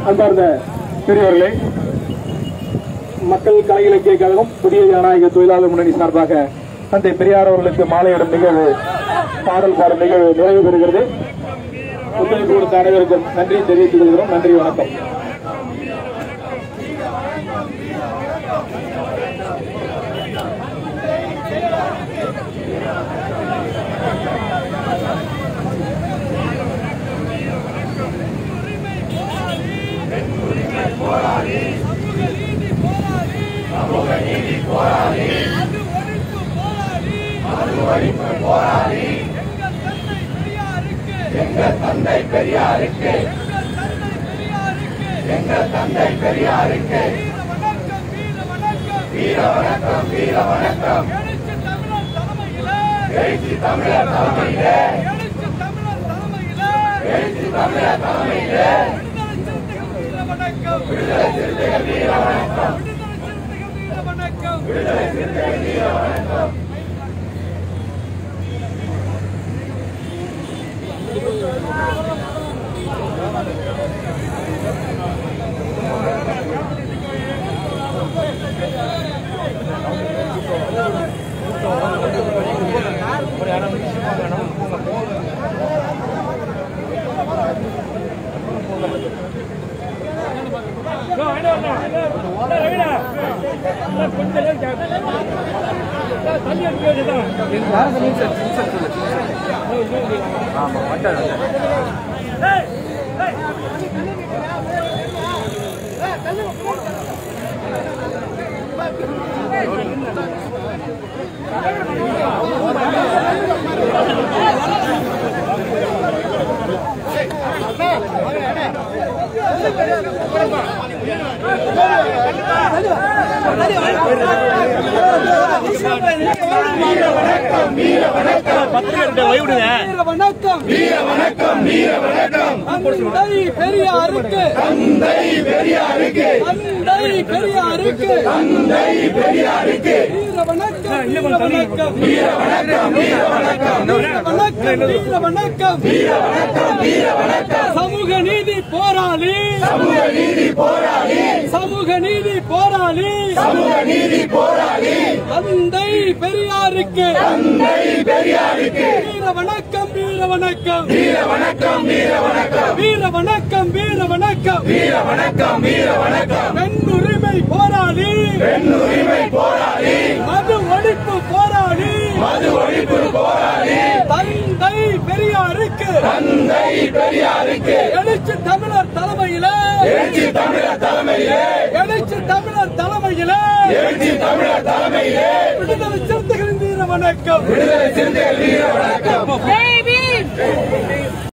அன்பார்ந்த பெரியவர்களே, மக்கள் கலை இலக்கிய கழகம் புதிய ஜனநாயக தொழிலாளர் முன்னணி சார்பாக தந்தை பெரியார் அவர்களுக்கு மாலையிடும் நிகழ்வு, பாடல் பாடும் நிகழ்வு நிறைவு பெறுகிறது. ஒத்துழைப்பு கொடுத்த அனைவருக்கும் நன்றி தெரிவித்துக் கொள்கிறோம். நன்றி, வணக்கம். எங்கள் தந்தை பெரியாருக்கு வீர வணக்கம், வீர வணக்கம். எழுச்சி தமிழர் தலைமையிலே, எழுச்சி தமிழர் தலைமையிலே விடுதலை சிறுத்தைகள் வீர வணக்கம், விடுதலை சிறுத்தைகள் வீர வணக்கம். பெரியாருக்கு சமூக நீதி போராளி, சமூக நீதி போராளி, தந்தை பெரியாருக்கு வீர வணக்கம், வீர வணக்கம், வீர வணக்கம், வீர வணக்கம், வீர வணக்கம், வீர வணக்கம், வீர வணக்கம், வீர வணக்கம். பெண்ணுரிமை போராளி, பெண்ணுரிமை போராளி, மது ஒழிப்பு போராளி, மது ஒழிப்பு போராளி, தந்தை பெரியாருக்கு, தந்தை பெரியாருக்கு எழுச்சி தமிழர் தலைமையிலே, எழுச்சி தமிழர் தலைமையிலே, எழுச்சி தமிழர் தலைமையிலே, எழுச்சி தமிழர் தலைமையிலே விடுதலை சிறுத்தைகளின் வீர வணக்கம், விடுதலை சிறுத்தைகள் வீர வணக்கம்.